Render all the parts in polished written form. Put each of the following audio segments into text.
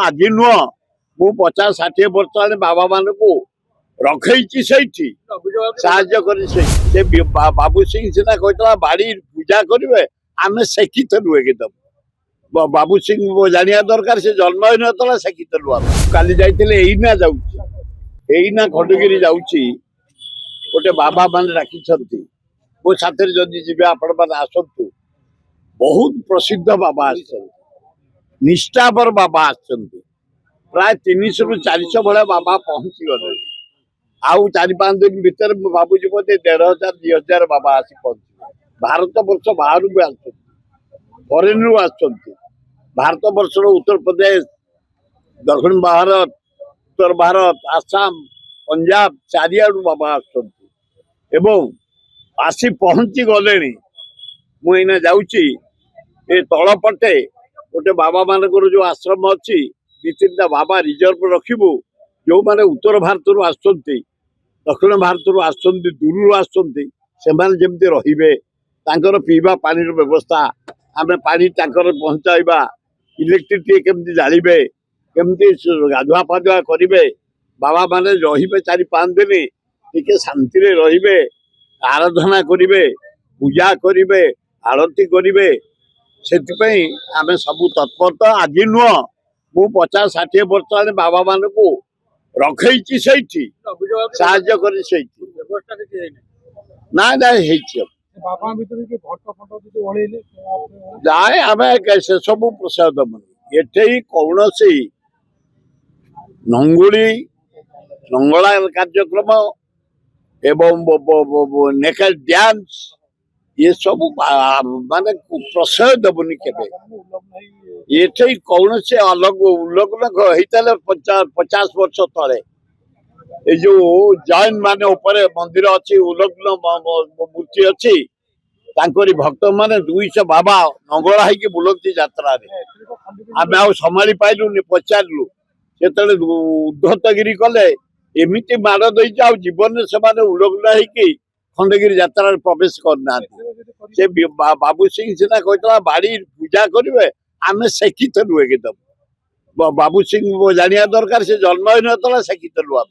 आज नुह मु 50-60 वर्ष बाबा मान को रखी से बाबू सिंह सिन्हा कहता बाड़ी पूजा करेंगे आम शेखीलु एकदम बाबू सिंह जाना दरकार से जन्म हो ना शेखीलु आम काली जाइए एना जाऊना खंडगिरी जाऊँगी गोटे बाबा मान डाकी मो साथ जदि जी आपण मैंने आसतु बहुत प्रसिद्ध बाबा निष्ठापर बाबा प्राय 300 ରୁ 400 भाया बाबा पहुंची गले आउ 4-5 दिन भीतर भावुँ बोधे 1500-2000 बाबा आसी पहुंचे भारत वर्ष बाहर भी फरेन रु भारत वर्ष उत्तर प्रदेश दक्षिण भारत उत्तर भारत आसाम पंजाब चारियाडू बाबा आसी पहुंची गले मुझे जाऊँगी ये तलपटे गोटे बाबा मान जो आश्रम अच्छी 2-3टा बाबा रिजर्व रखिबू जो माने उत्तर भारत आसुच्च दक्षिण भारत आसुच्च दूर आसुच्च रहिबे पीवा पानी व्यवस्था आम पानी पहुंचाइबा इलेक्ट्रिसिटी केमती जानिबे केमती गाधुआ फाधुआ करेंगे बाबा माने रहिबे 4-5 दिन टिके शांति रे रहिबे आराधना करेंगे पूजा करेंगे आरती करेंगे से आम सब तत्परता आज नुह मु 50-60 वर्ष बाबा मान को रखी ना जाए आम से सब प्रसाद दबनी एठे कौन नंगुली नंगला कार्यक्रम एवं नेकेल डांस ये सब माने प्रशय दबनी के कौन से अलग उल्लग्न होता 50 वर्ष तले ये जो जैन माने ऊपर मंदिर अच्छी उल्लग्न मूर्ति अच्छी भक्त माने 200 बाबा नंगला होगी बुलती यात्रा आम आ संभाली पाइलुनि पचारू से उद्धतगिरी कले एमती माड़ दे जीवन से उल्लग्न होगी खंडगिरी यात्रा प्रवेश करना से बाबू सिंह सिन्हा कहता बाड़ी पूजा करेंगे आम शेखीलु एकदम बाबू सिंह जाना दरकार से जन्म हो ना शेखीलु आम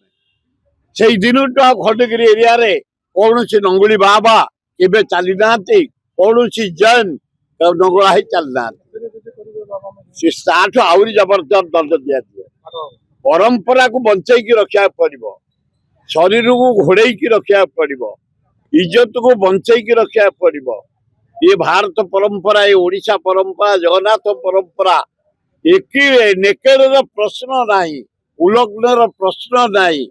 से दिन खंडगिरी एरिया रे कौन सी नंगुली बाबा के चली ना कौन सी जैन नंगला ही चलना आहरी जबरदस्त दंड दिया परंपरा को बंचई रखा पड़ो शरीर को घोड़े रखा पड़ो इज्जत को बंचई रखा पड़ो ये भारत परंपरा ये ओडिशा परंपरा जगन्नाथ परंपरा एक नेकेर प्रश्न नहीं उल्लग्न प्रश्न नहीं